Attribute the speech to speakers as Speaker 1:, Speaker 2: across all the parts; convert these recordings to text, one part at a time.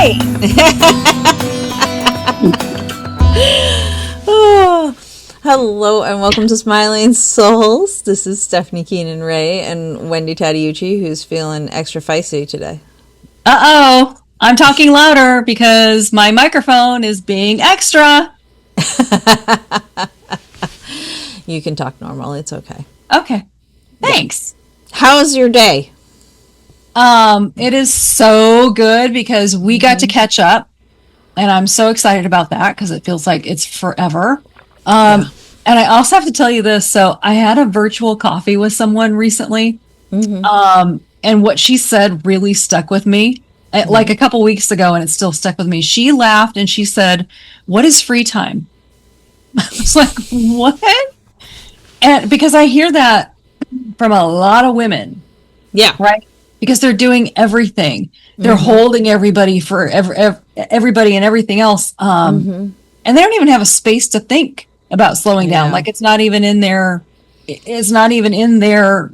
Speaker 1: right.
Speaker 2: Oh, hello and welcome to Smiling Souls. This is Stephanie Keenan Ray and Wendy Tadiucci, who's feeling extra feisty today.
Speaker 1: Uh-oh. I'm talking louder because my microphone is being extra.
Speaker 2: You can talk normal. It's okay.
Speaker 1: Okay. Thanks.
Speaker 2: Yeah. How's your day?
Speaker 1: It is so good because we got to catch up, and I'm so excited about that because it feels like it's forever. And I also have to tell you this. So I had a virtual coffee with someone recently. And what she said really stuck with me like a couple weeks ago, and it still stuck with me. She laughed and she said, "What is free time?" I was like, what? And because I hear that from a lot of women.
Speaker 2: Yeah.
Speaker 1: Right. Because they're doing everything. They're holding everybody for everybody and everything else. And they don't even have a space to think about slowing down. Like it's not even in their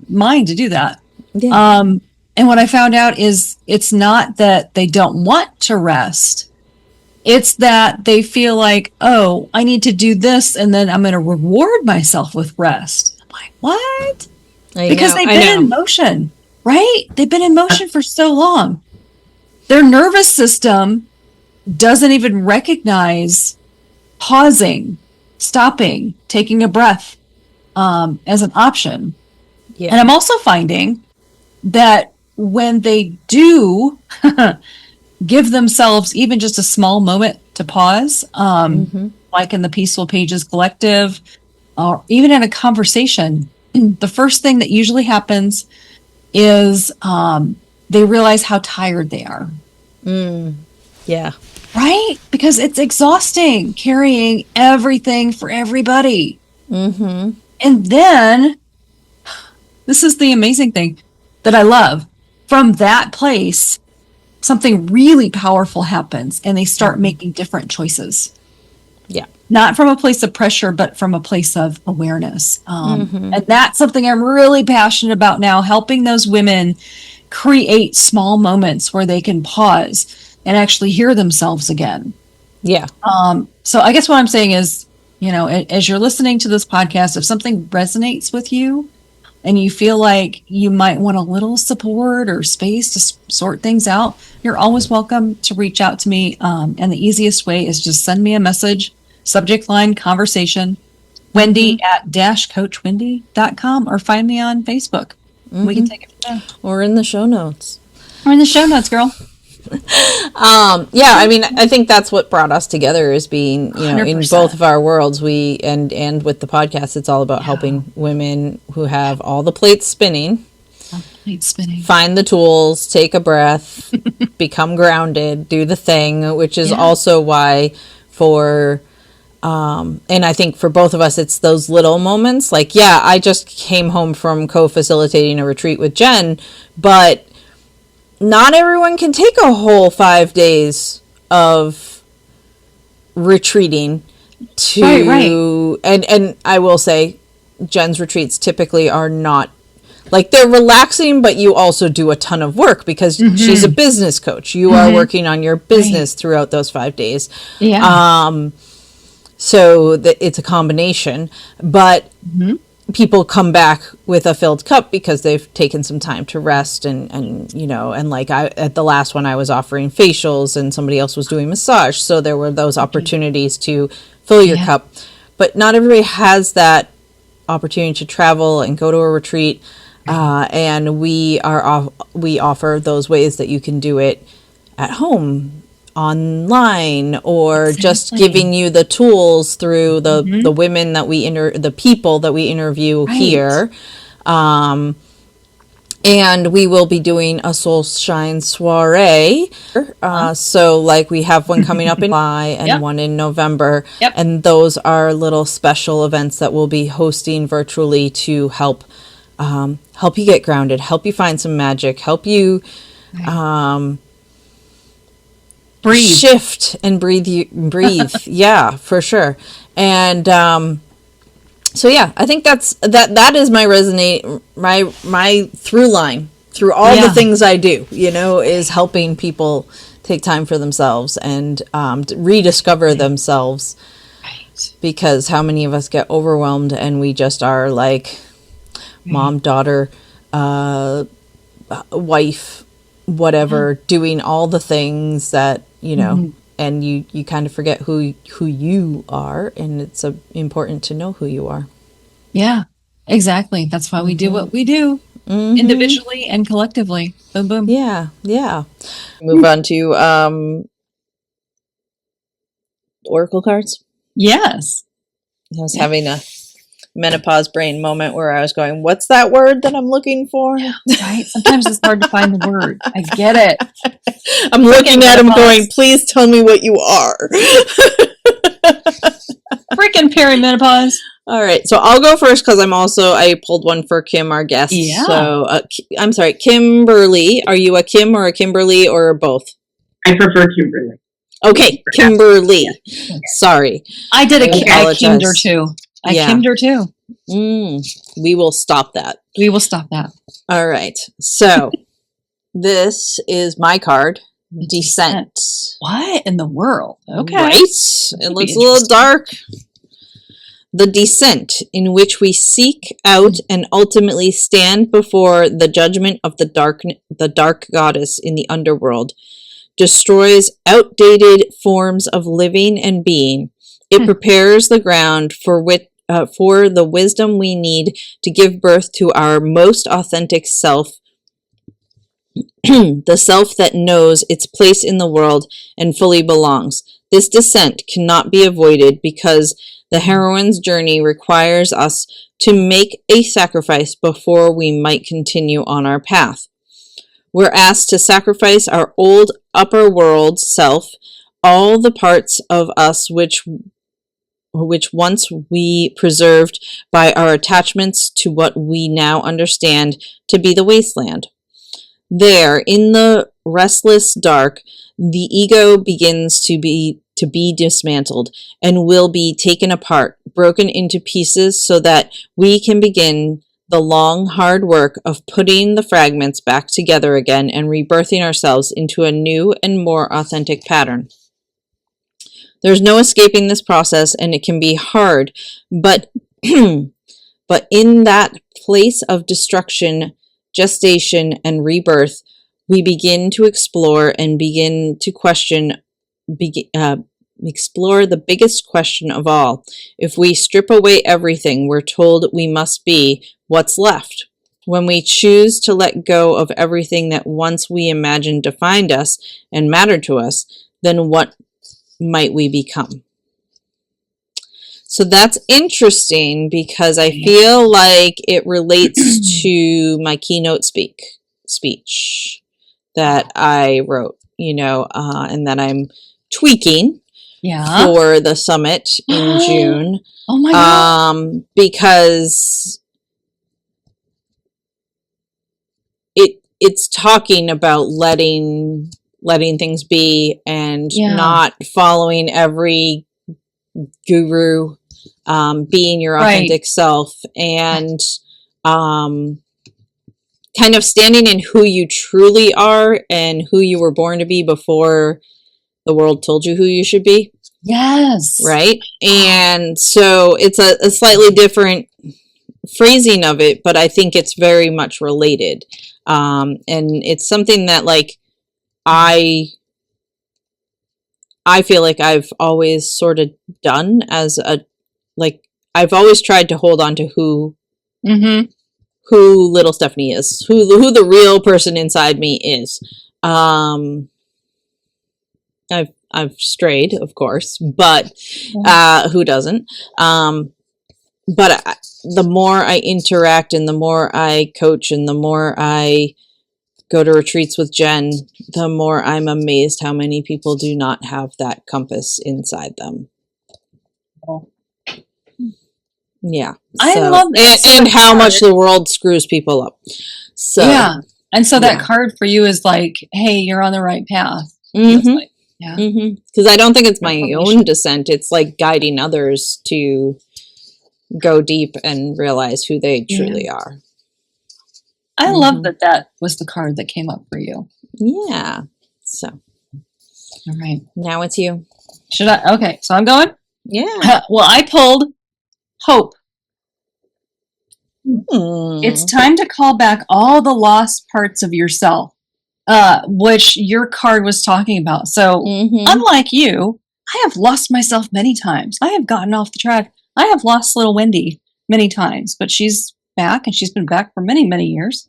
Speaker 1: mind to do that. Yeah. And what I found out is it's not that they don't want to rest. It's that they feel like, oh, I need to do this and then I'm going to reward myself with rest. I'm like, what? Because they've been in motion. Right? They've been in motion for so long. Their nervous system doesn't even recognize pausing, stopping, taking a breath as an option. Yeah. And I'm also finding that when they do give themselves even just a small moment to pause, like in the Peaceful Pages Collective, or even in a conversation, the first thing that usually happens is they realize how tired they are.
Speaker 2: Yeah.
Speaker 1: Right? Because it's exhausting carrying everything for everybody. And then, this is the amazing thing that I love. From that place, something really powerful happens and they start making different choices. Yeah. Not from a place of pressure, but from a place of awareness. And that's something I'm really passionate about now, helping those women create small moments where they can pause and actually hear themselves again. Yeah. So I guess what I'm saying is, you know, as you're listening to this podcast, if something resonates with you and you feel like you might want a little support or space to sort things out, you're always welcome to reach out to me. And the easiest way is just send me a message. Subject line conversation, Wendy at -coachwendy.com, or find me on Facebook. We can take it from there.
Speaker 2: Or in the show notes.
Speaker 1: Or in the show notes, girl.
Speaker 2: Yeah, I mean, I think that's what brought us together is being, you know, 100%. In both of our worlds, we, and with the podcast, it's all about helping women who have all the plates spinning. Find the tools, take a breath, become grounded, do the thing, which is also why for... and I think for both of us, it's those little moments. Like, I just came home from co-facilitating a retreat with Jen, but not everyone can take a whole 5 days of retreating to, right. And I will say Jen's retreats typically are not, like, they're relaxing, but you also do a ton of work because she's a business coach. You are working on your business throughout those 5 days. Yeah. So it's a combination, but people come back with a filled cup because they've taken some time to rest and you know, and like at the last one I was offering facials and somebody else was doing massage. So there were those opportunities to fill your cup, but not everybody has that opportunity to travel and go to a retreat. And we offer those ways that you can do it at home, online, or just giving you the tools through the women that the people that we interview here. And we will be doing a Soul Shine soiree. So like we have one coming up in July and one in November. And those are little special events that we'll be hosting virtually to help you get grounded, help you find some magic, help you breathe, shift and breathe. Yeah, for sure. And so yeah, I think that is my through line through all the things I do, you know, is helping people take time for themselves and rediscover themselves.
Speaker 1: Right.
Speaker 2: Because how many of us get overwhelmed and we just are like mom, daughter, wife, whatever, doing all the things that, you know, and you kind of forget who you are, and it's important to know who you are.
Speaker 1: Yeah, exactly. That's why we do what we do, individually and collectively. Boom, boom.
Speaker 2: Yeah, yeah. Move on to oracle cards.
Speaker 1: Yes.
Speaker 2: I was having a menopause brain moment where I was going, what's that word that I'm looking for?
Speaker 1: Right. Sometimes it's hard to find the word. I get it.
Speaker 2: I'm looking at him going, please tell me what you are.
Speaker 1: Freaking perimenopause.
Speaker 2: All right. So I'll go first because I pulled one for Kim, our guest.
Speaker 1: Yeah.
Speaker 2: So I'm sorry, Kimberly. Are you a Kim or a Kimberly or both?
Speaker 3: I prefer Kimberly.
Speaker 2: Okay, Kimberly. Yeah. Sorry.
Speaker 1: I did I kimmed her too. I kimmed her too.
Speaker 2: We will stop that.
Speaker 1: We will stop that.
Speaker 2: All right. So this is my card, Descent.
Speaker 1: What in the world? Okay.
Speaker 2: Right? It looks a little dark. The descent, in which we seek out and ultimately stand before the judgment of the dark goddess in the underworld, destroys outdated forms of living and being. It prepares the ground for the wisdom we need to give birth to our most authentic self, the self that knows its place in the world and fully belongs. This descent cannot be avoided because the heroine's journey requires us to make a sacrifice before we might continue on our path. We're asked to sacrifice our old upper world self, all the parts of us which once we preserved by our attachments to what we now understand to be the wasteland. There, in the restless dark, the ego begins to be dismantled and will be taken apart, broken into pieces so that we can begin the long, hard work of putting the fragments back together again and rebirthing ourselves into a new and more authentic pattern. There's no escaping this process, and it can be hard, but but in that place of destruction, gestation, and rebirth, we begin to explore and begin to explore the biggest question of all. If we strip away everything we're told we must be, what's left? When we choose to let go of everything that once we imagined defined us and mattered to us, then what might we become? So that's interesting because I feel like it relates to my keynote speech that I wrote, and that I'm tweaking for the summit in June.
Speaker 1: Oh my God.
Speaker 2: Because it's talking about letting things be and not following every guru, being your authentic self, and kind of standing in who you truly are and who you were born to be before the world told you who you should be.
Speaker 1: Yes.
Speaker 2: Right? And so it's a slightly different phrasing of it, but I think it's very much related. And it's something that I feel like I've always sort of done I've always tried to hold on to who little Stephanie is, who the real person inside me is. I've strayed, of course, but who doesn't? But the more I interact and the more I coach and the more I go to retreats with Jen, the more I'm amazed how many people do not have that compass inside them. Yeah.
Speaker 1: I love that.
Speaker 2: And how much the world screws people up. So
Speaker 1: and so that card for you is like, hey, you're on the right path.
Speaker 2: Because I don't think it's my own descent. It's like guiding others to go deep and realize who they truly are.
Speaker 1: I love that was the card that came up for you.
Speaker 2: Yeah. So
Speaker 1: All right.
Speaker 2: Now it's you.
Speaker 1: Should I? Okay, so I'm going?
Speaker 2: Yeah.
Speaker 1: Well, I pulled hope. It's time to call back all the lost parts of yourself, which your card was talking about. So, unlike you, I have lost myself many times. I have gotten off the track. I have lost little Wendy many times, but she's back, and she's been back for many, many years.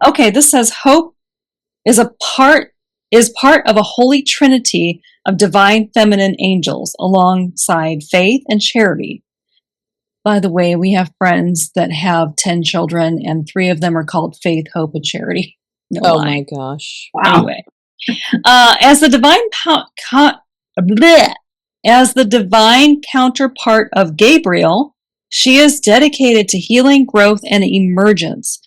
Speaker 1: Okay, this says hope is part of a holy trinity of divine feminine angels alongside faith and charity. By the way, we have friends that have 10 children, and 3 of them are called Faith, Hope, and Charity. No lie.
Speaker 2: My gosh.
Speaker 1: Wow. Anyway, as the divine counterpart of Gabriel, she is dedicated to healing, growth, and emergence,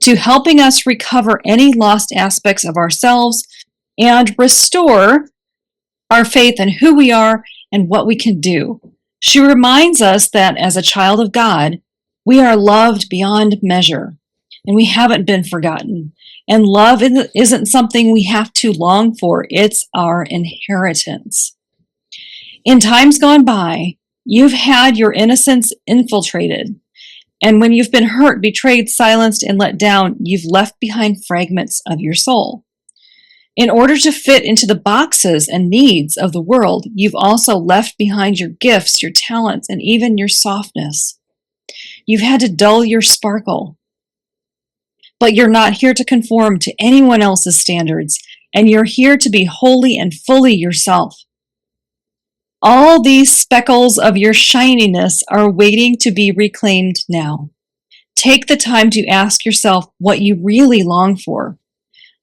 Speaker 1: to helping us recover any lost aspects of ourselves and restore our faith in who we are and what we can do. She reminds us that as a child of God, we are loved beyond measure, and we haven't been forgotten. And love isn't something we have to long for. It's our inheritance. In times gone by, you've had your innocence infiltrated. And when you've been hurt, betrayed, silenced, and let down, you've left behind fragments of your soul. In order to fit into the boxes and needs of the world, you've also left behind your gifts, your talents, and even your softness. You've had to dull your sparkle. But you're not here to conform to anyone else's standards, and you're here to be wholly and fully yourself. All these speckles of your shininess are waiting to be reclaimed now. Take the time to ask yourself what you really long for.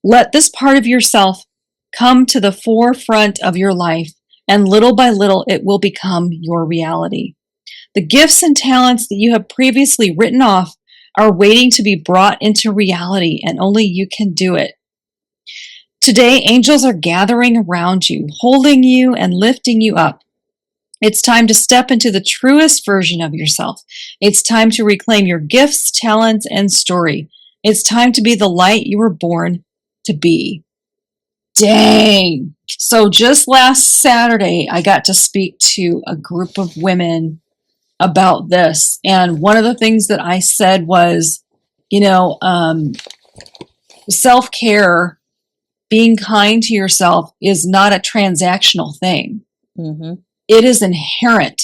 Speaker 1: Let this part of yourself come to the forefront of your life, and little by little it will become your reality. The gifts and talents that you have previously written off are waiting to be brought into reality, and only you can do it. Today, angels are gathering around you, holding you and lifting you up. It's time to step into the truest version of yourself. It's time to reclaim your gifts, talents, and story. It's time to be the light you were born to be. Dang. So just last Saturday, I got to speak to a group of women about this. And one of the things that I said was, self-care, being kind to yourself is not a transactional thing. It is inherent.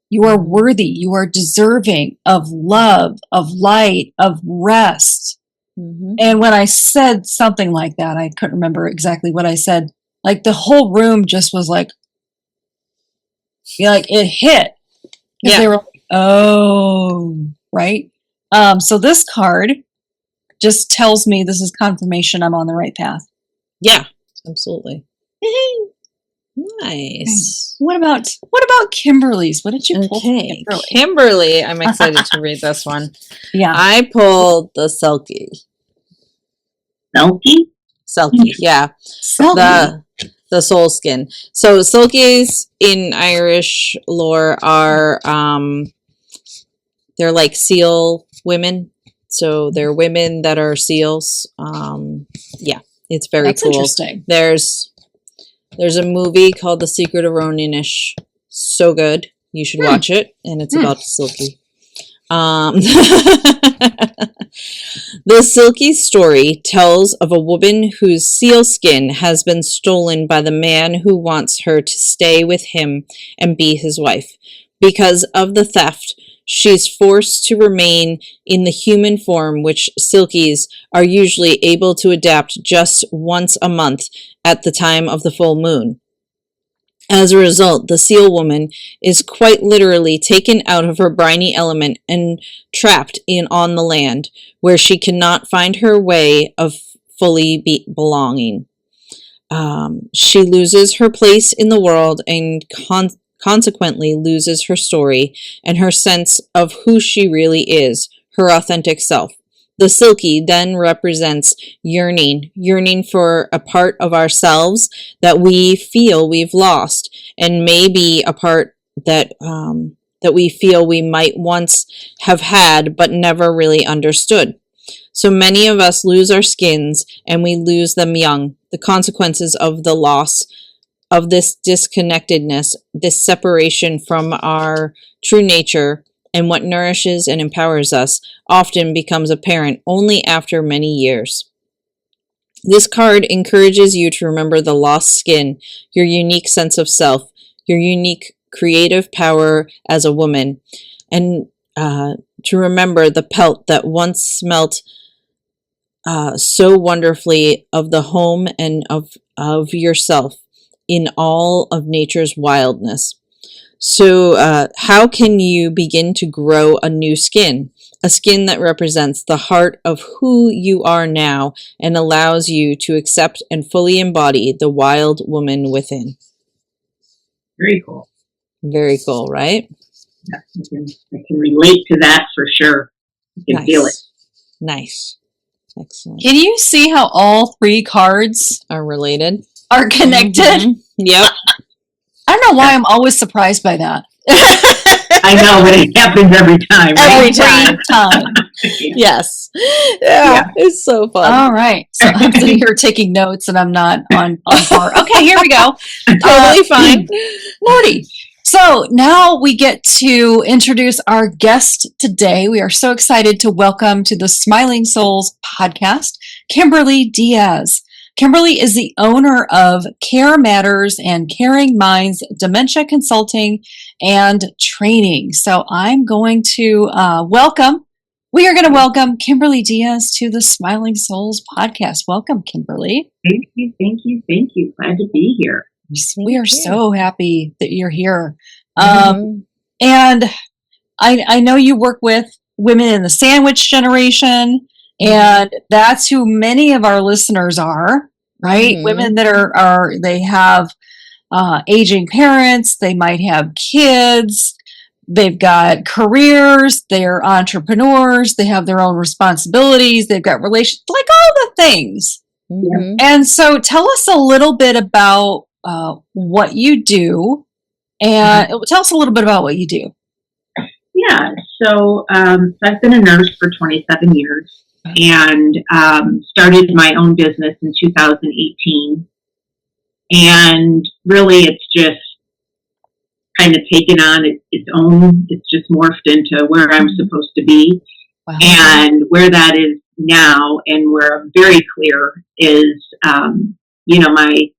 Speaker 1: You are worthy. You are deserving of love, of light, of rest. And when I said something like that, I couldn't remember exactly what I said. Like the whole room just was like it hit. Because they were like, oh, right? So this card just tells me this is confirmation I'm on the right path.
Speaker 2: Yeah, absolutely. Nice.
Speaker 1: What about Kimberly's? What did you pull?
Speaker 2: Kimberly, I'm excited to read this one.
Speaker 1: Yeah.
Speaker 2: I pulled the Selkie.
Speaker 3: Selkie?
Speaker 2: Selkie, yeah.
Speaker 1: Selkie.
Speaker 2: The soul skin. So Selkies in Irish lore are they're like seal women. So they're women that are seals. Yeah, it's very
Speaker 1: That's
Speaker 2: cool.
Speaker 1: Interesting.
Speaker 2: There's a movie called The Secret of Roninish. So good. You should watch it. And it's about Silky. The Silky story tells of a woman whose seal skin has been stolen by the man who wants her to stay with him and be his wife. Because of the theft, she's forced to remain in the human form, which Silkies are usually able to adapt just once a month at the time of the full moon. As a result, the seal woman is quite literally taken out of her briny element and trapped on the land, where she cannot find her way of fully belonging. She loses her place in the world and consequently loses her story and her sense of who she really is, her authentic self. The Silky then represents yearning for a part of ourselves that we feel we've lost, and maybe a part that we feel we might once have had but never really understood. So many of us lose our skins, and we lose them young. The consequences of the loss of this disconnectedness, this separation from our true nature and what nourishes and empowers us, often becomes apparent only after many years. This card encourages you to remember the lost skin, your unique sense of self, your unique creative power as a woman, and to remember the pelt that once smelt so wonderfully of the home and of yourself in all of nature's wildness. So how can you begin to grow a new skin? A skin that represents the heart of who you are now and allows you to accept and fully embody the wild woman within.
Speaker 3: Very cool.
Speaker 2: Very cool, right?
Speaker 3: Yeah, I can relate to that for sure. You can feel it.
Speaker 2: Nice. Excellent.
Speaker 1: Can you see how all three cards
Speaker 2: are related?
Speaker 1: Are connected?
Speaker 2: Mm-hmm. Yep.
Speaker 1: I don't know why I'm always surprised by that.
Speaker 3: I know, but it happens every time.
Speaker 1: Every time.
Speaker 2: Yes. Yeah, it's so fun.
Speaker 1: All right. So I'm sitting here taking notes and I'm not on par. Okay, here we go.
Speaker 2: Totally fine.
Speaker 1: Lordy. So now we get to introduce our guest today. We are so excited to welcome to the Smiling Souls podcast, Kimberly Diaz. Kimberly is the owner of Care Matters and Caring Minds Dementia Consulting and Training. So I'm going to we are going to welcome Kimberly Diaz to the Smiling Souls podcast. Welcome, Kimberly.
Speaker 3: Thank you. Glad to be here.
Speaker 1: We are so happy that you're here. And I know you work with women in the sandwich generation, and that's who many of our listeners are, right? Women that are they have aging parents, they might have kids, they've got careers, they're entrepreneurs, they have their own responsibilities, they've got relations, like all the things. And so tell us a little bit about what you do, and tell us a little bit about what you do.
Speaker 3: Yeah, so I've been a nurse for 27 years and started my own business in 2018. And really, it's just kind of taken on its own. It's just morphed into where I'm supposed to be. Wow. And where that is now, and where I'm very clear is, my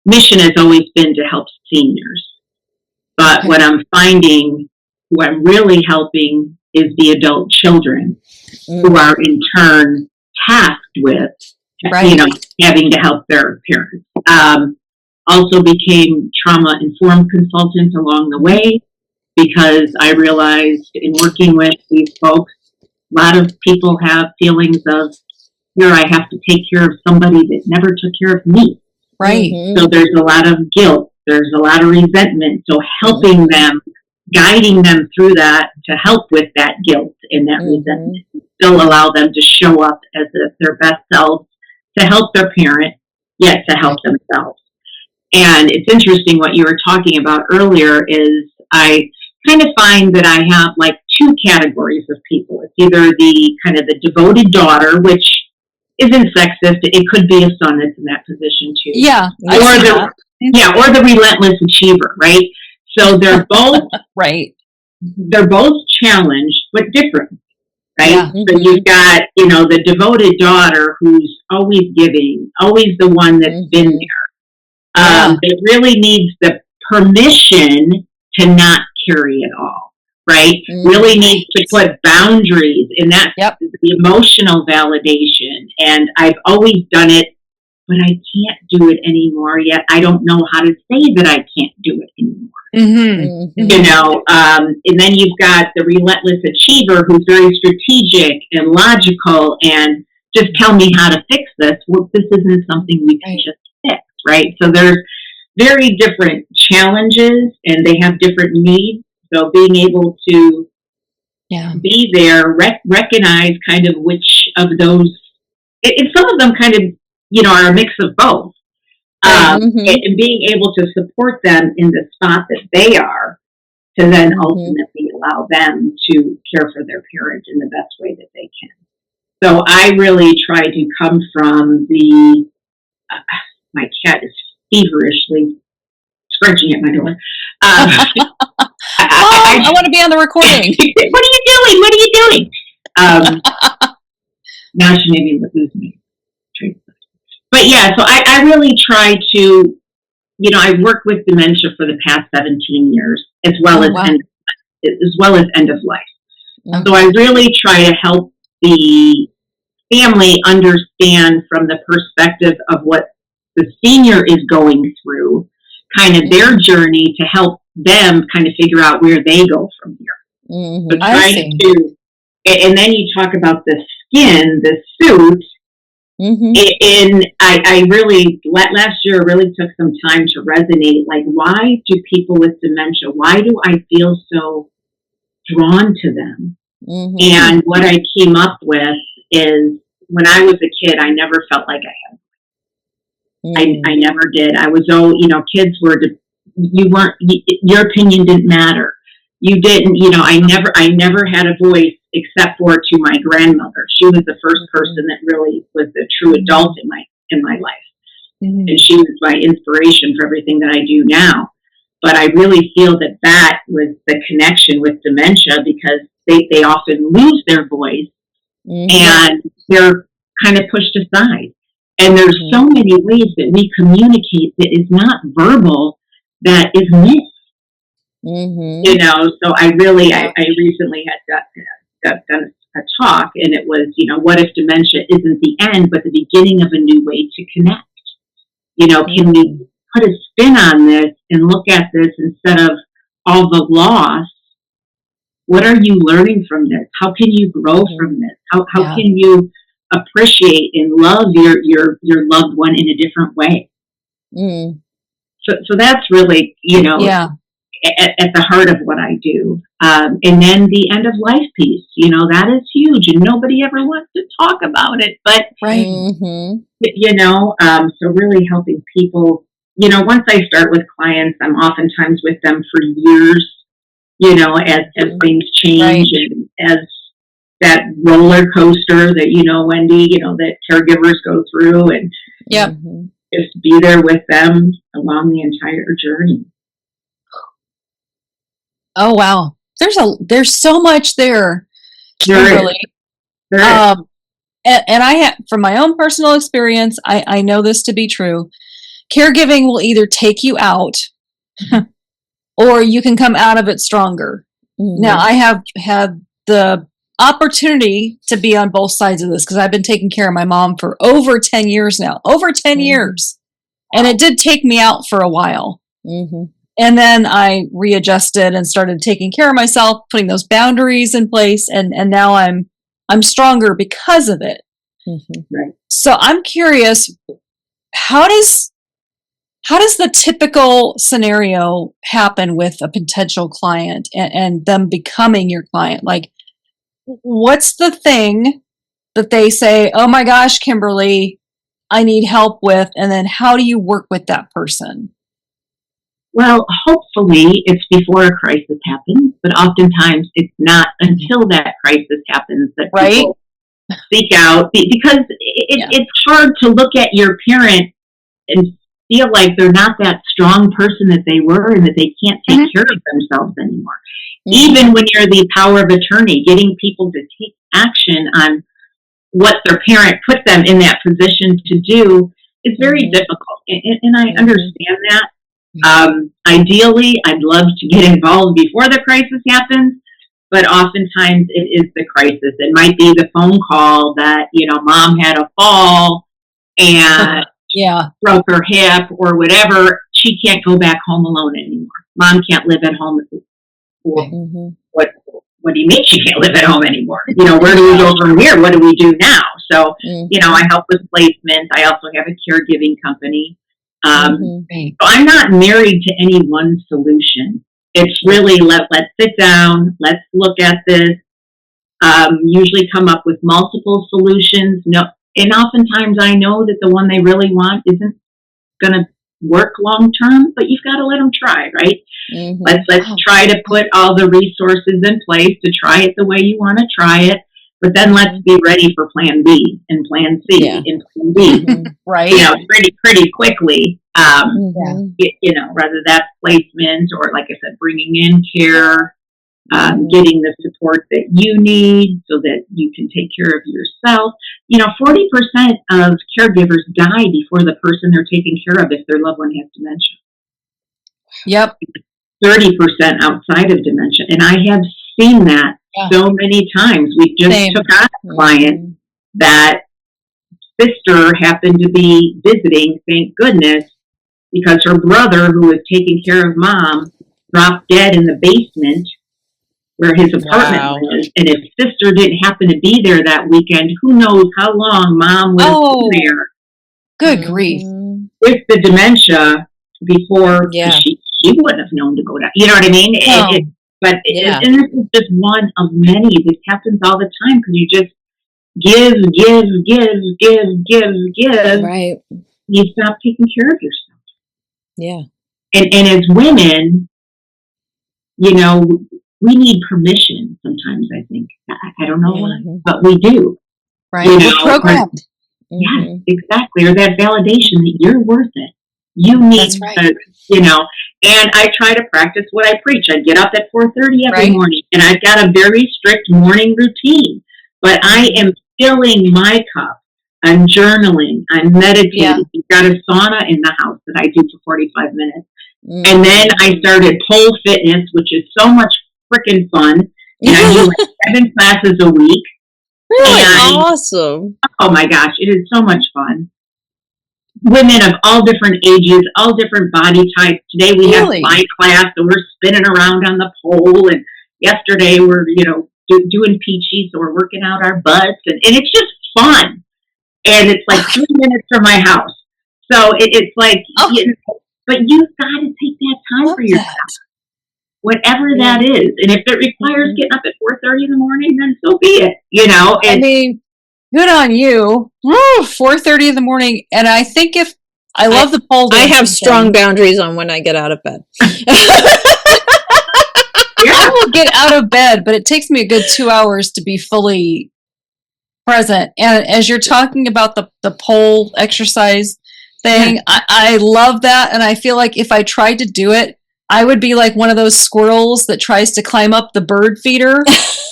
Speaker 3: mission has always been to help seniors. But what I'm finding, who I'm really helping, is the adult children who are in turn tasked with, having to help their parents. Also became trauma-informed consultant along the way, because I realized in working with these folks, a lot of people have feelings of, here I have to take care of somebody that never took care of me.
Speaker 1: Right.
Speaker 3: So there's a lot of guilt. There's a lot of resentment. So helping them, guiding them through that to help with that guilt and that resentment, still allow them to show up as their best selves, to help their parent, yet to help themselves. And it's interesting what you were talking about earlier is I kind of find that I have like two categories of people. It's either the kind of the devoted daughter, which isn't sexist. It could be a son that's in that position too.
Speaker 1: Yeah.
Speaker 3: Or the relentless achiever, right? So they're both
Speaker 1: right.
Speaker 3: They're both challenged, but different, right?
Speaker 1: Yeah.
Speaker 3: So you've got, the devoted daughter who's always giving, always the one that's been there. It really needs the permission to not carry it all, right? Really needs to put boundaries, and that's the emotional validation. And I've always done it, but I can't do it anymore yet. I don't know how to say that I can't do it anymore. And then you've got the relentless achiever who's very strategic and logical and just tell me how to fix this. Well, this isn't something you can just fix, right? So there's very different challenges and they have different needs. So being able to be there, recognize kind of which of those, and some of them kind of, are a mix of both. And being able to support them in the spot that they are, to then ultimately allow them to care for their parent in the best way that they can. So I really try to come from my cat is feverishly scratching at my door.
Speaker 1: I want to be on the recording.
Speaker 3: What are you doing? What are you doing? Now she made me lose me. But yeah, so I really try to, I've worked with dementia for the past 17 years, as well as end of life. Mm-hmm. So I really try to help the family understand from the perspective of what the senior is going through, kind of their journey, to help them kind of figure out where they go from here.
Speaker 2: Mm-hmm.
Speaker 3: So and then you talk about the skin, the suit. Mm-hmm. And I really, last year, I really took some time to resonate. Like, why do people with dementia, why do I feel so drawn to them? Mm-hmm. And what I came up with is, when I was a kid, I never felt like I had. Mm-hmm. I never did. I was, kids were, your opinion didn't matter. You didn't, I never had a voice except for to my grandmother. She was the first person that really was a true adult in my life. Mm-hmm. And she was my inspiration for everything that I do now. But I really feel that was the connection with dementia, because they often lose their voice, and they're kind of pushed aside. And there's so many ways that we communicate that is not verbal, that is missed. Mm-hmm. So I recently had done a talk, and it was, what if dementia isn't the end, but the beginning of a new way to connect? Can we put a spin on this and look at this instead of all the loss? What are you learning from this? How can you grow from this? How can you appreciate and love your loved one in a different way? Mm. So that's really, at the heart of what I do. And then the end of life piece, that is huge, and nobody ever wants to talk about it, but, so really helping people, once I start with clients, I'm oftentimes with them for years, as things change, and as that roller coaster that, Wendy, that caregivers go through, and just be there with them along the entire journey.
Speaker 1: Oh, wow. There's so much there, Kimberly. And I have, from my own personal experience, I know this to be true. Caregiving will either take you out or you can come out of it stronger. Mm-hmm. Now, I have had the opportunity to be on both sides of this, because I've been taking care of my mom for over 10 years now. Over 10 years. And it did take me out for a while. Mm-hmm. And then I readjusted and started taking care of myself, putting those boundaries in place, and now I'm stronger because of it. Mm-hmm. Right. So I'm curious, how does the typical scenario happen with a potential client and them becoming your client? Like, what's the thing that they say, oh my gosh, Kimberly, I need help with, and then how do you work with that person?
Speaker 3: Well, hopefully it's before a crisis happens, but oftentimes it's not until that crisis happens that people seek out, because it's hard to look at your parent and feel like they're not that strong person that they were, and that they can't take care of themselves anymore. Mm-hmm. Even when you're the power of attorney, getting people to take action on what their parent put them in that position to do is very difficult. And I understand that. Ideally, I'd love to get involved before the crisis happens, but oftentimes it is the crisis. It might be the phone call that, mom had a fall and broke her hip or whatever. She can't go back home alone anymore. Mom can't live at home. What do you mean she can't live at home anymore? Where do we go from here? What do we do now? So, I help with placement. I also have a caregiving company. So I'm not married to any one solution. It's really let's sit down, let's look at this, usually come up with multiple solutions. No, and oftentimes I know that the one they really want isn't going to work long term, but you've got to let them try, right? Mm-hmm. Let's try to put all the resources in place to try it the way you want to try it. But then let's be ready for plan B and plan C and plan D, right? Pretty quickly. Whether that's placement or, like I said, bringing in care, getting the support that you need so that you can take care of yourself. 40% of caregivers die before the person they're taking care of if their loved one has dementia.
Speaker 1: Yep.
Speaker 3: 30% outside of dementia. And I have seen that so many times. We just took on a client that sister happened to be visiting, thank goodness, because her brother, who was taking care of mom, dropped dead in the basement where his apartment was. And if sister didn't happen to be there that weekend, who knows how long mom was there.
Speaker 1: Good grief.
Speaker 3: With the dementia before she wouldn't have known to go down. You know what I mean? And this is just one of many. This happens all the time because you just give.
Speaker 2: Right.
Speaker 3: You stop taking care of yourself.
Speaker 2: Yeah.
Speaker 3: And as women, we need permission sometimes, I think. I don't know why, but we do.
Speaker 1: Right. We're programmed.
Speaker 3: Yes, exactly. Or that validation that you're worth it. You need and I try to practice what I preach. I get up at 4:30 every morning, and I've got a very strict morning routine. But I am filling my cup. I'm journaling. I'm meditating. Yeah. We've got a sauna in the house that I do for 45 minutes. And then I started pole fitness, which is so much freaking fun. And I do like 7 classes a week.
Speaker 2: Really awesome.
Speaker 3: Oh my gosh, it is so much fun. Women of all different ages, all different body types. Today we have my class, so we're spinning around on the pole. And yesterday we're, doing peachy, so we're working out our butts. And it's just fun. And it's like 3 minutes from my house. So it's like, but you've got to take that time for yourself. Whatever that is. And if it requires getting up at 4:30 in the morning, then so be it.
Speaker 1: I mean, good on you. 4:30 in the morning. And I think I love the pole
Speaker 2: dancing. I have strong boundaries on when I get out of bed.
Speaker 1: I will get out of bed, but it takes me a good 2 hours to be fully present. And as you're talking about the pole exercise thing, I love that. And I feel like if I tried to do it, I would be like one of those squirrels that tries to climb up the bird feeder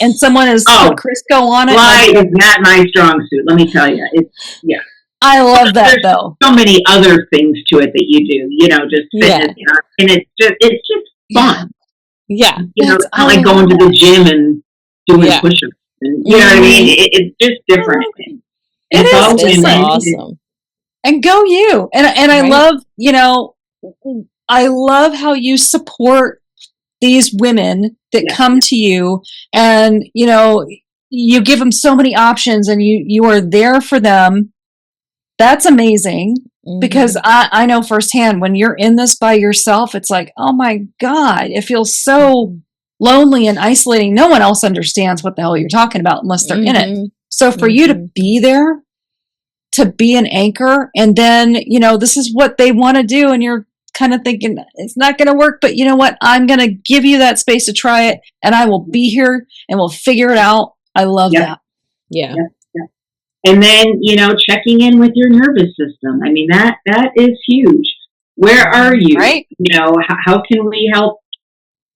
Speaker 1: and someone has put Crisco on it.
Speaker 3: Why is not my strong suit? Let me tell you.
Speaker 1: I love that.
Speaker 3: There's
Speaker 1: though.
Speaker 3: So many other things to it that you do, just fitness. And it's just fun.
Speaker 2: Yeah.
Speaker 3: It's not like going to the gym and doing push-ups. And, you know what I mean? It's just different.
Speaker 2: It's awesome.
Speaker 1: And go you. And I love, I love how you support these women that come to you and, you give them so many options and you are there for them. That's amazing because I know firsthand when you're in this by yourself, it's like, oh my God, it feels so lonely and isolating. No one else understands what the hell you're talking about unless they're in it. So for you to be there, to be an anchor, and then, this is what they want to do. And you're kind of thinking it's not going to work, but you know what? I'm going to give you that space to try it and I will be here and we'll figure it out. I love that.
Speaker 2: Yeah.
Speaker 3: And then, checking in with your nervous system. I mean, that is huge. Where are you?
Speaker 1: Right.
Speaker 3: How can we help,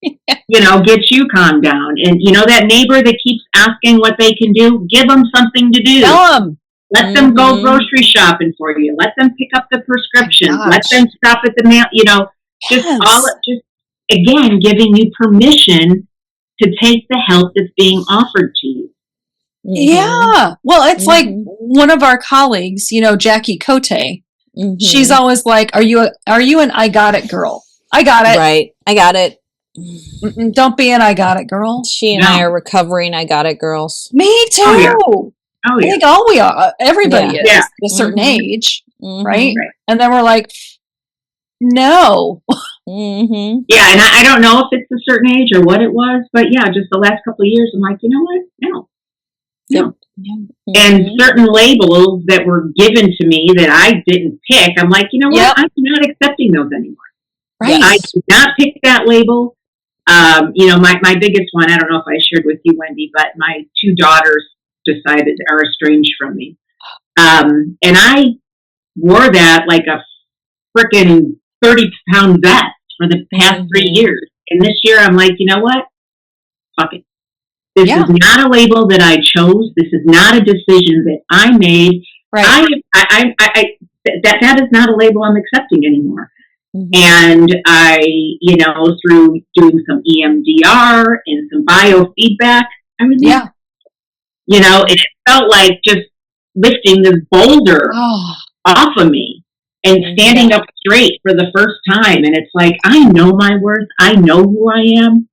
Speaker 3: get you calmed down? And, that neighbor that keeps asking what they can do, give them something to do.
Speaker 1: Tell them.
Speaker 3: Let them go grocery shopping for you. Let them pick up the prescriptions. Let them stop at the mail. Just again, giving you permission to take the help that's being offered to you.
Speaker 1: Yeah. Well, it's like one of our colleagues, Jackie Cote. She's always like, "Are you an I got it girl? I got it.
Speaker 2: Right. I got it.
Speaker 1: Don't be an I got it girl."
Speaker 2: She and I are recovering I got it girls.
Speaker 1: Me too.
Speaker 3: Oh, yeah.
Speaker 1: I think all we are, everybody is at a certain age, right? And then we're like, no.
Speaker 3: Yeah, and I don't know if it's a certain age or what it was, but just the last couple of years, I'm like, you know what? No. And certain labels that were given to me that I didn't pick, I'm like, you know what? I'm not accepting those anymore.
Speaker 1: Right.
Speaker 3: I did not pick that label. My biggest one, I don't know if I shared with you, Wendy, but my 2 daughters are estranged from me. And I wore that like a freaking 30-pound vest for the past 3 years. And this year I'm like, you know what? Fuck it. This is not a label that I chose. This is not a decision that I made. Right. That is not a label I'm accepting anymore. And I, through doing some EMDR and some biofeedback, I was, it felt like just lifting this boulder off of me and standing up straight for the first time. And it's like, I know my worth. I know who I am.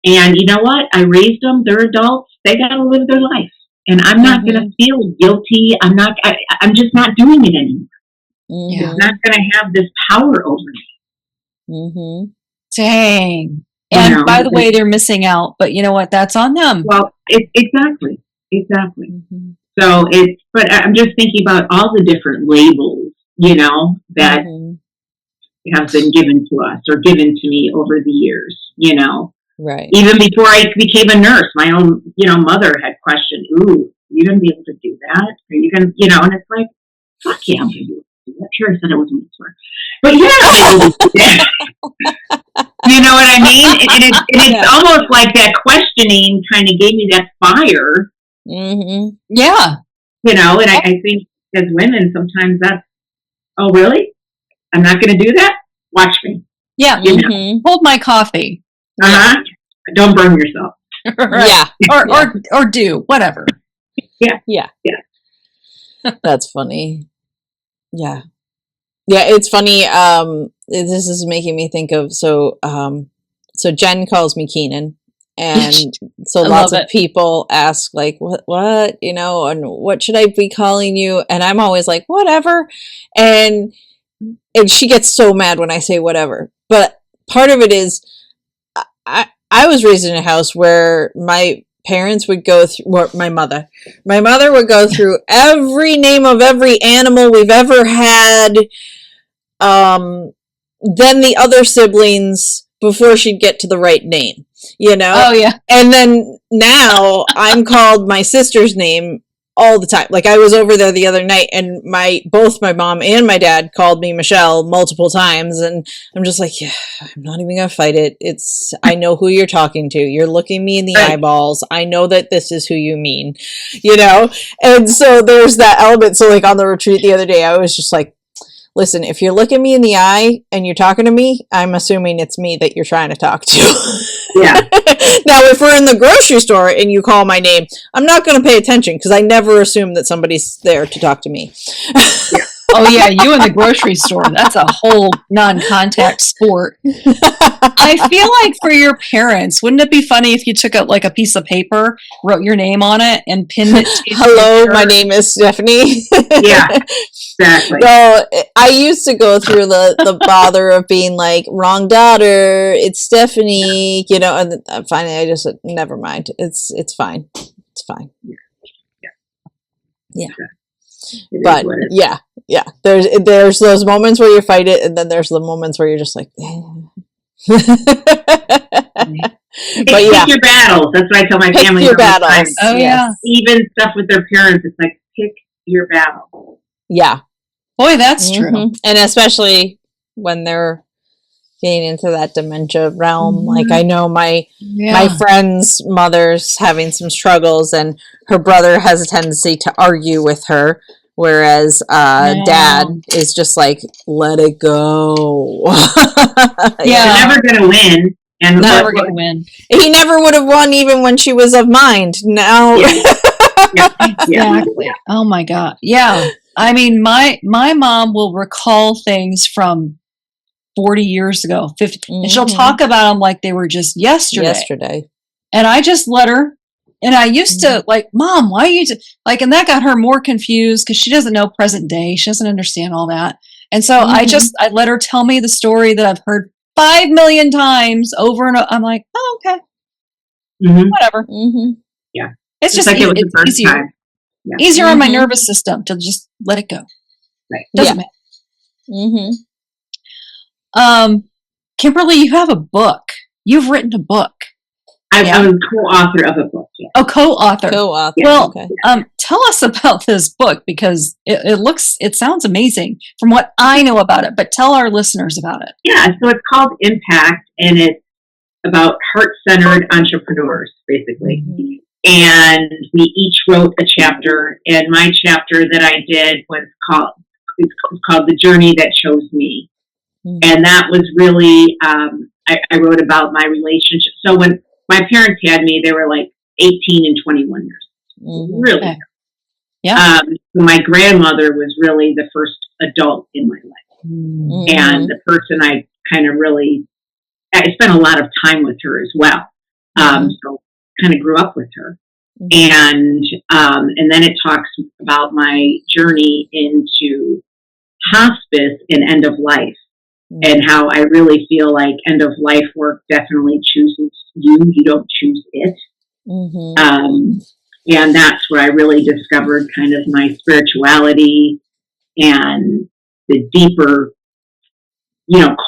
Speaker 3: And you know what? I raised them. They're adults. They got to live their life. And I'm not going to feel guilty. I'm just not doing it anymore. It's not going to have this power over me.
Speaker 1: Dang. And by the way, they're missing out. But you know what? That's on them.
Speaker 3: Well, exactly. So but I'm just thinking about all the different labels, that have been given to us or given to me over the years,
Speaker 2: Right.
Speaker 3: Even before I became a nurse, my own, mother had questioned, ooh, you going to be able to do that? Are you going to, and it's like, fuck yeah, I'm going to do that. Sure, I said I wasn't going to swear. But yeah, you know what I mean? And it's almost like that questioning kind of gave me that fire.
Speaker 1: Yeah.
Speaker 3: And I think as women, sometimes that's, oh, really? I'm not going to do that? Watch me.
Speaker 1: Yeah. Hold my coffee.
Speaker 3: Don't burn yourself.
Speaker 1: Right. Yeah. Or do whatever.
Speaker 2: Yeah. That's funny. Yeah. It's funny. This is making me think of so Jen calls me Keenan, and so lots of people ask like what and what should I be calling you, and I'm always like whatever, and she gets so mad when I say whatever. But part of it is I was raised in a house where my parents would go through, my mother would go through every name of every animal we've ever had, then the other siblings before she'd get to the right name,
Speaker 1: Oh yeah.
Speaker 2: And then now I'm called my sister's name all the time. Like I was over there the other night and both my mom and my dad called me Michelle multiple times, and I'm just like, yeah, I'm not even gonna fight it. I know who you're talking to. You're looking me in the eyeballs. I know that this is who you mean, and so there's that element. So like on the retreat the other day, I was just like, listen, if you're looking me in the eye and you're talking to me, I'm assuming it's me that you're trying to talk to.
Speaker 3: Yeah.
Speaker 2: Now, if we're in the grocery store and you call my name, I'm not going to pay attention because I never assume that somebody's there to talk to me.
Speaker 1: Oh yeah, you in the grocery store. That's a whole non-contact sport. I feel like for your parents, wouldn't it be funny if you took out like a piece of paper, wrote your name on it, and pinned it to
Speaker 2: Hello, my name is Stephanie.
Speaker 3: Yeah, exactly.
Speaker 2: So I used to go through the bother of being like, wrong daughter, it's Stephanie, and finally I just said, never mind. It's fine. It's fine. Yeah. But yeah. There's those moments where you fight it, and then there's the moments where you're just like,
Speaker 3: But pick your battles. That's what I tell my family.
Speaker 2: Pick your battles.
Speaker 1: Oh yeah.
Speaker 3: Even stuff with their parents, it's like pick your battle.
Speaker 2: Yeah.
Speaker 1: Boy, that's true.
Speaker 2: And especially when they're getting into that dementia realm. Like I know my friend's mother's having some struggles, and her brother has a tendency to argue with her. Whereas dad is just like, let it go.
Speaker 3: You're never going to win. And
Speaker 1: never going to win.
Speaker 2: He never would have won even when she was of mind. Now.
Speaker 1: Exactly. Oh my God. Yeah. I mean, my mom will recall things from 40 years ago, 50, and she'll talk about them like they were just yesterday. And I just let her. And I used to like, Mom, why are you like, and that got her more confused because she doesn't know present day. She doesn't understand all that. And so I let her tell me the story that I've heard 5 million times over and over. I'm like, oh, okay. Whatever.
Speaker 3: Yeah.
Speaker 1: It's just
Speaker 3: like it's easier.
Speaker 1: Time. Yeah. Easier on my nervous system to just let it go.
Speaker 3: Right.
Speaker 1: Doesn't matter. Kimberly, you have a book. You've written a book.
Speaker 3: I was co-author of a book. Yeah.
Speaker 1: Oh, co-author.
Speaker 2: Co-author.
Speaker 1: Well,
Speaker 2: okay.
Speaker 1: Tell us about this book, because it sounds amazing from what I know about it, but tell our listeners about it.
Speaker 3: Yeah, so it's called Impact, and it's about heart-centered entrepreneurs, basically. Mm-hmm. And we each wrote a chapter, and my chapter that I did was called The Journey That Chose Me. Mm-hmm. And that was really, I wrote about my relationship. So when my parents had me, they were like 18 and 21 years old. Mm-hmm. Really. Okay.
Speaker 1: Yeah.
Speaker 3: So my grandmother was really the first adult in my life. Mm-hmm. And the person I spent a lot of time with her as well. So kind of grew up with her. Mm-hmm. And then it talks about my journey into hospice and end of life. Mm-hmm. And how I really feel like end of life work definitely chooses you. You don't choose it. Mm-hmm. And that's where I really discovered kind of my spirituality and the deeper,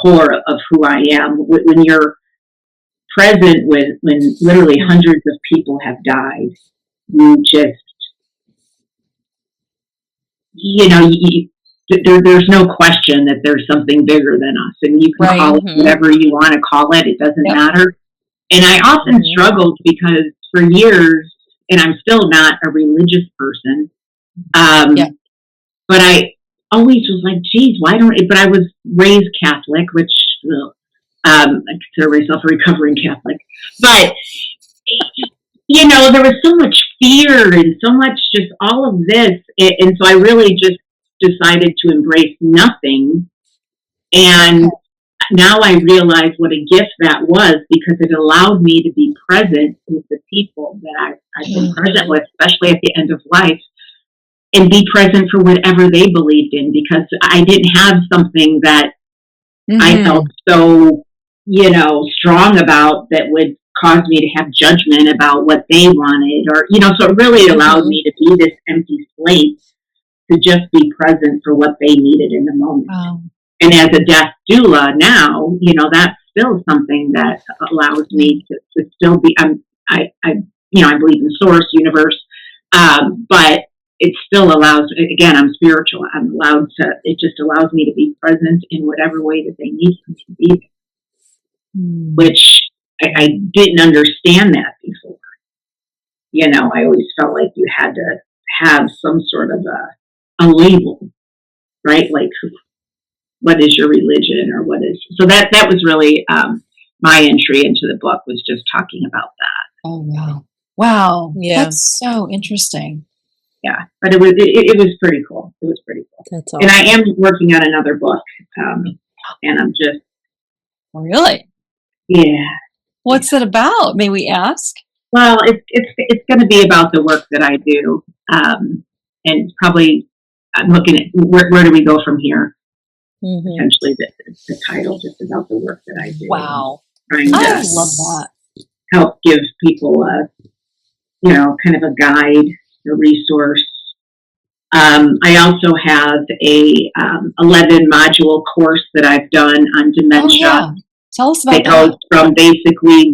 Speaker 3: core of who I am. When you're present when literally hundreds of people have died, you just, there's no question that there's something bigger than us, and you can call it whatever you want to call it. It doesn't matter. And I often struggled because for years, and I'm still not a religious person, but I always was like, geez, why don't I? But I was raised Catholic, which I consider myself a recovering Catholic. But, there was so much fear and so much just all of this. And so I really just decided to embrace nothing. And now I realize what a gift that was, because it allowed me to be present with the people that I've been present with, especially at the end of life, and be present for whatever they believed in, because I didn't have something that I felt so, strong about that would cause me to have judgment about what they wanted, or, so it really allowed me to be this empty slate to just be present for what they needed in the moment. Wow. And as a death doula now, that's still something that allows me to still be, I believe in source, universe, but it still allows, again, I'm spiritual. It just allows me to be present in whatever way that they need me to be, which I didn't understand that before. I always felt like you had to have some sort of a label, right? Like, what is your religion, or what is, so that was really, my entry into the book was just talking about that.
Speaker 1: Oh, wow. Wow. Yeah. That's so interesting.
Speaker 3: Yeah, but it was pretty cool. It was pretty cool. That's awesome. And I am working on another book, and I'm just...
Speaker 1: Really?
Speaker 3: Yeah.
Speaker 1: What's it about? May we ask?
Speaker 3: Well, it's going to be about the work that I do, and probably I'm looking at where do we go from here. Potentially, the title just about the work that I do.
Speaker 1: Wow,
Speaker 3: I
Speaker 1: love that.
Speaker 3: Help give people kind of a guide, a resource. I also have a 11 module course that I've done on dementia.
Speaker 1: Oh, yeah. Tell us about that. It
Speaker 3: goes from basically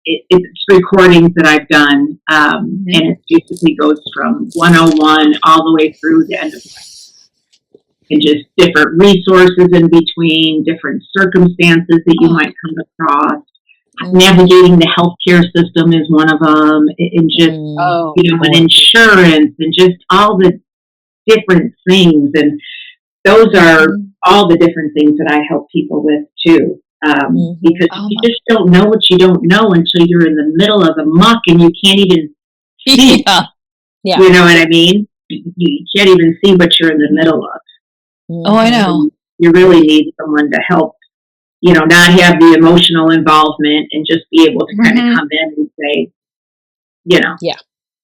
Speaker 3: it's recordings that I've done, and it basically goes from 101 all the way through the end of life. And just different resources in between, different circumstances that you might come across. Navigating the healthcare system is one of them, and just, and insurance, and just all the different things. And those are all the different things that I help people with too. Because you just don't know what you don't know until you're in the middle of the muck and you can't even see.
Speaker 2: Yeah.
Speaker 3: You know what I mean? You can't even see what you're in the middle of.
Speaker 1: Oh, I know.
Speaker 3: You really need someone to help, not have the emotional involvement, and just be able to kind of come in and say,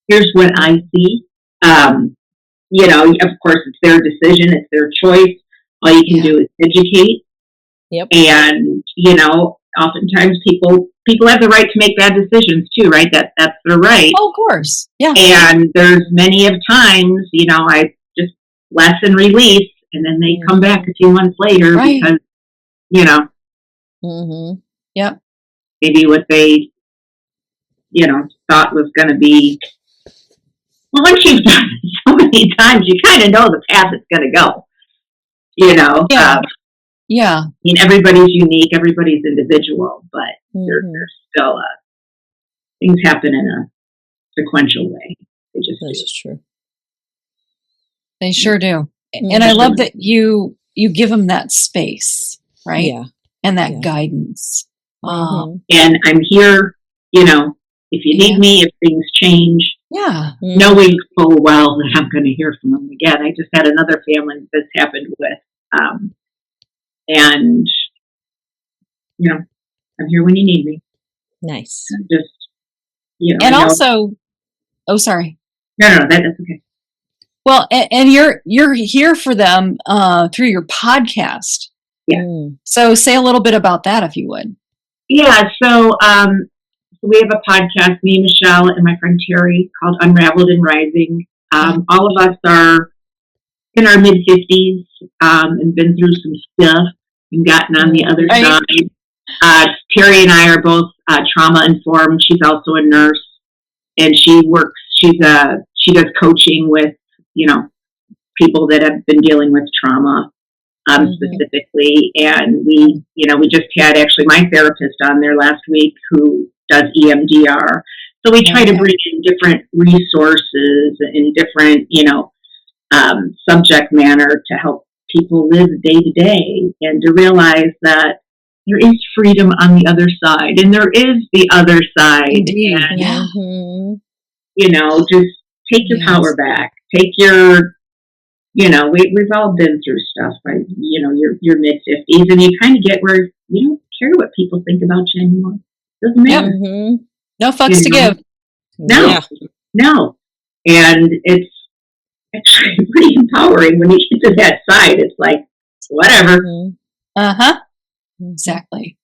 Speaker 3: here's what I see. Of course, it's their decision. It's their choice. All you can do is educate.
Speaker 2: Yep.
Speaker 3: And, oftentimes people have the right to make bad decisions too, right? That's their right.
Speaker 1: Oh, of course. Yeah.
Speaker 3: And there's many of times, I just lesson release, and then they come back a few months later because,
Speaker 1: Yep.
Speaker 3: maybe what they thought was going to be, well, once you've done it so many times, you kind of know the path it's going to go,
Speaker 1: Yeah.
Speaker 3: I mean, everybody's unique, everybody's individual, but there's still things happen in a sequential way. They just do.
Speaker 2: That's true.
Speaker 1: They sure do. And I love that you give them that space, right?
Speaker 2: Yeah.
Speaker 1: And that guidance.
Speaker 3: And I'm here, if you need me, if things change.
Speaker 1: Yeah.
Speaker 3: Knowing full well that I'm going to hear from them again. I just had another family this happened with. And, I'm here when you need me.
Speaker 2: Nice.
Speaker 3: Just,
Speaker 1: and also, sorry.
Speaker 3: No, that's okay.
Speaker 1: Well, and you're here for them through your podcast.
Speaker 3: Yeah.
Speaker 1: So say a little bit about that, if you would.
Speaker 3: Yeah. So we have a podcast, me, Michelle, and my friend Terry, called Unraveled and Rising. All of us are in our mid-50s and been through some stuff and gotten on the other side. Terry and I are both trauma-informed. She's also a nurse, and she does coaching with, people that have been dealing with trauma specifically. And we just had actually my therapist on there last week who does EMDR. So we try to bring in different resources and different, subject matter to help people live day to day and to realize that there is freedom on the other side, and there is the other side.
Speaker 1: Indeed.
Speaker 3: And, just take your power back. Take your, we've all been through stuff, right? Your mid-50s, and you kind of get where you don't care what people think about you anymore. Doesn't matter.
Speaker 1: No fucks to give.
Speaker 3: No. And it's actually pretty empowering when you get to that side. It's like, whatever.
Speaker 1: Exactly.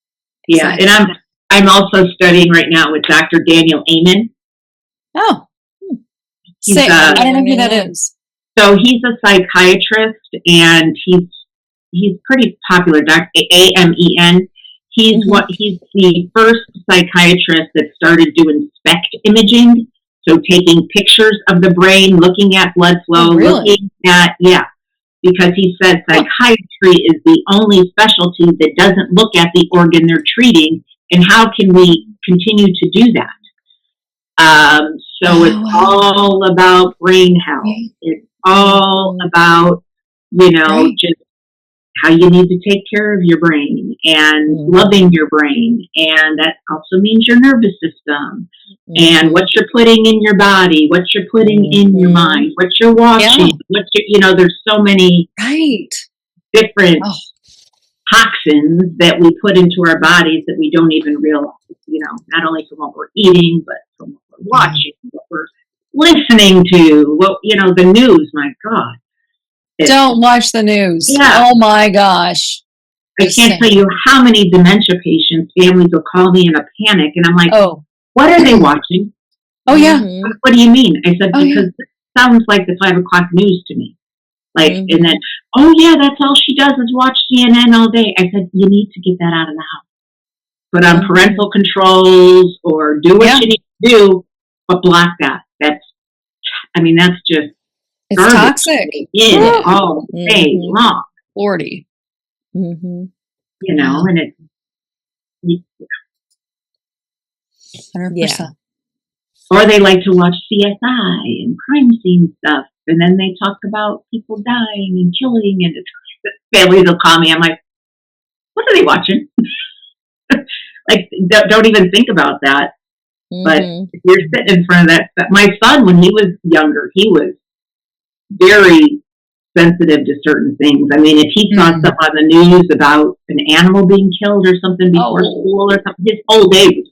Speaker 3: Yeah.
Speaker 1: Exactly.
Speaker 3: And I'm also studying right now with Dr. Daniel Amen.
Speaker 1: Oh. I don't know who that is.
Speaker 3: So he's a psychiatrist, and he's pretty popular. Dr. Amen. He's the first psychiatrist that started doing SPECT imaging. So taking pictures of the brain, looking at blood flow, looking at, because he says psychiatry is the only specialty that doesn't look at the organ they're treating, and how can we continue to do that? So it's all about brain health. It's all about, just how you need to take care of your brain and loving your brain. And that also means your nervous system and what you're putting in your body, what you're putting in your mind, what you're watching, there's so many different toxins that we put into our bodies that we don't even realize, not only from what we're eating, but from what we're watching, what we're listening to, the news, my God.
Speaker 1: Don't watch the news. Yeah. Oh my gosh.
Speaker 3: I can't tell you how many dementia patients, families will call me in a panic, and I'm like, what are they watching?
Speaker 1: Oh, yeah.
Speaker 3: What do you mean? I said, because it sounds like the 5 o'clock news to me. Like, and then, that's all she does is watch CNN all day. I said, you need to get that out of the house. Put on parental controls or do what you need to do, but block that. That's just,
Speaker 1: it's toxic.
Speaker 3: All day long.
Speaker 1: 40.
Speaker 3: And it.
Speaker 1: 100%.
Speaker 3: Or they like to watch CSI and crime scene stuff, and then they talk about people dying and killing, and families will call me. I'm like, what are they watching? Like, don't even think about that. But if you're sitting in front of that stuff, my son, when he was younger, he was very sensitive to certain things. I mean, if he saw stuff on the news about an animal being killed or something before school or something, his whole day was.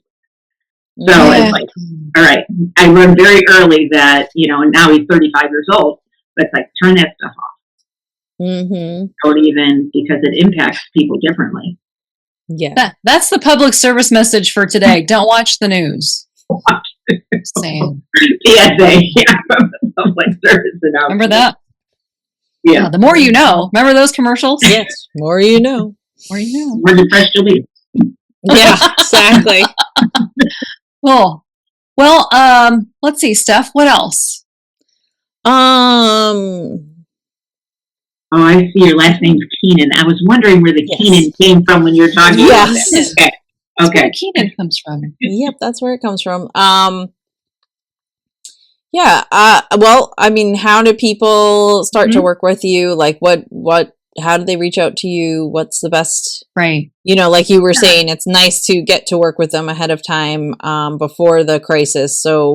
Speaker 3: So it's like, all right, I learned very early that, and now he's 35 years old, but it's like, turn that stuff off. Don't even, because it impacts people differently.
Speaker 2: Yeah.
Speaker 1: That's the public service message for today. Don't watch the news. Same.
Speaker 3: PSA, public service announcement.
Speaker 1: Remember that?
Speaker 3: Yeah.
Speaker 1: The more you know. Remember those commercials?
Speaker 2: Yes. More you know.
Speaker 1: More you know.
Speaker 3: More depressed you'll be.
Speaker 2: Yeah, exactly.
Speaker 1: Cool. Well, let's see, Steph, what else?
Speaker 3: Oh, I see your last name's Keenan. I was wondering where the Keenan came from when you were talking about that. Okay.
Speaker 1: That's where Keenan comes from.
Speaker 2: Yep, that's where it comes from. Yeah. Well, I mean, how do people start to work with you? Like, how do they reach out to you? What's the best?
Speaker 1: Right.
Speaker 2: You know, like you were saying, it's nice to get to work with them ahead of time, before the crisis. So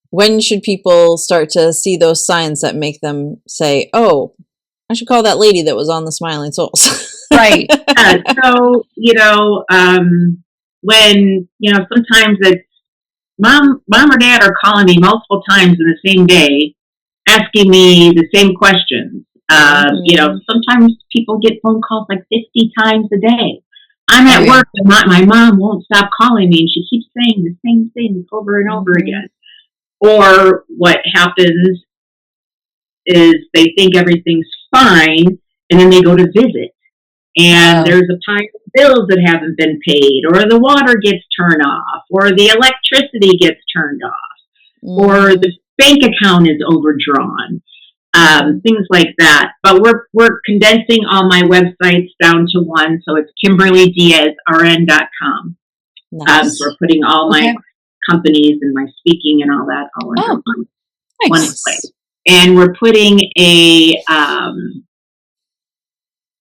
Speaker 2: when should people start to see those signs that make them say, oh, I should call that lady that was on the Smiling Souls?
Speaker 1: Right.
Speaker 3: So, when, sometimes it's mom or dad are calling me multiple times in the same day, asking me the same questions. Sometimes people get phone calls like 50 times a day. I'm at work and my mom won't stop calling me and she keeps saying the same thing over and over again. Or what happens is they think everything's fine and then they go to visit. And there's a pile of bills that haven't been paid, or the water gets turned off, or the electricity gets turned off, or the bank account is overdrawn, things like that. But we're condensing all my websites down to one, so it's KimberlyDiazRN.com.
Speaker 2: Nice.
Speaker 3: So we're putting all my companies and my speaking and all that all under one place. And we're putting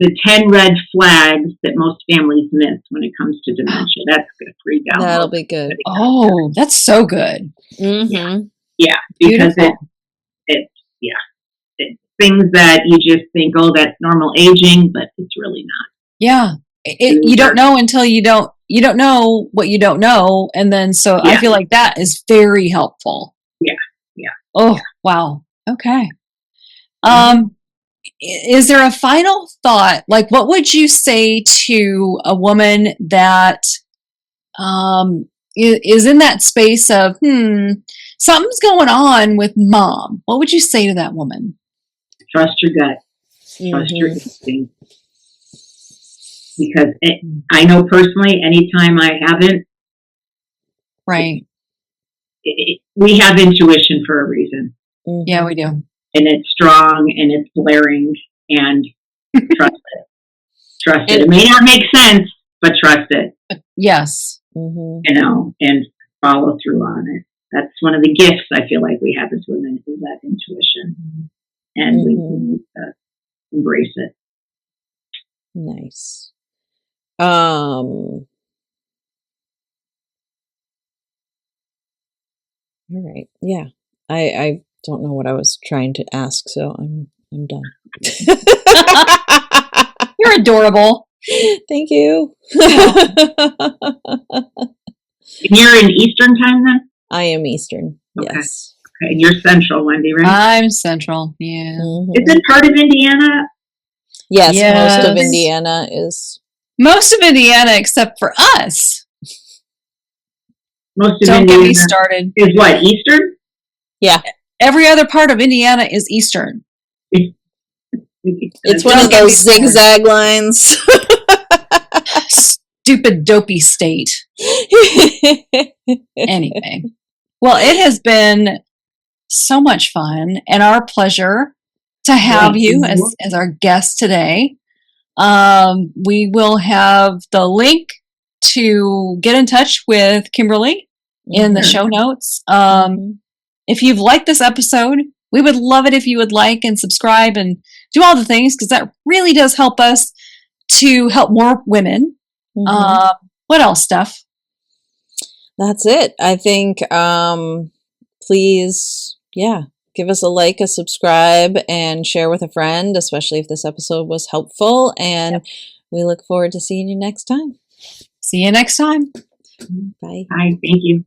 Speaker 3: the 10 red flags that most families miss when it comes to dementia. That's good. Free download.
Speaker 2: That'll be good.
Speaker 1: Oh, that's so good.
Speaker 2: Mm-hmm.
Speaker 3: Yeah, because it's things that you just think, oh, that's normal aging, but it's really not.
Speaker 1: Yeah, you don't know until you don't know what you don't know, and then I feel like that is very helpful.
Speaker 3: Yeah.
Speaker 1: Oh, wow. Okay. Is there a final thought? Like, what would you say to a woman that is in that space of, something's going on with mom? What would you say to that woman?
Speaker 3: Trust your gut. Trust your instinct. Because I know personally, anytime I haven't, we have intuition for a reason.
Speaker 1: Yeah, we do.
Speaker 3: And it's strong and it's blaring, and trust it. Trust it. It may not make sense, but trust it.
Speaker 1: Yes.
Speaker 3: And follow through on it. That's one of the gifts I feel like we have as women, is that intuition. And we need to embrace it.
Speaker 2: Nice. All right. Yeah. I don't know what I was trying to ask, so I'm done.
Speaker 1: You're adorable.
Speaker 2: Thank you.
Speaker 3: You're in Eastern time then?
Speaker 2: I am Eastern.
Speaker 3: Okay.
Speaker 2: Yes.
Speaker 3: Okay. And you're Central, Wendy, right?
Speaker 1: I'm Central. Yeah.
Speaker 3: Is it part of Indiana?
Speaker 2: Yes. Most of Indiana is.
Speaker 1: Most of Indiana, except for us.
Speaker 3: Most of
Speaker 1: Don't
Speaker 3: Indiana
Speaker 1: get me started.
Speaker 3: Is what, Eastern?
Speaker 2: Yeah.
Speaker 1: Every other part of Indiana is Eastern.
Speaker 2: It's one of those zigzag lines.
Speaker 1: Stupid, dopey state. Anyway. Well, it has been so much fun and our pleasure to have you as our guest today. We will have the link to get in touch with Kimberly in the show notes. If you've liked this episode, we would love it if you would like and subscribe and do all the things, because that really does help us to help more women. What else, Steph?
Speaker 2: That's it. I think, please, give us a like, a subscribe, and share with a friend, especially if this episode was helpful. And we look forward to seeing you next time.
Speaker 1: See you next time.
Speaker 2: Bye.
Speaker 3: Bye. Thank you.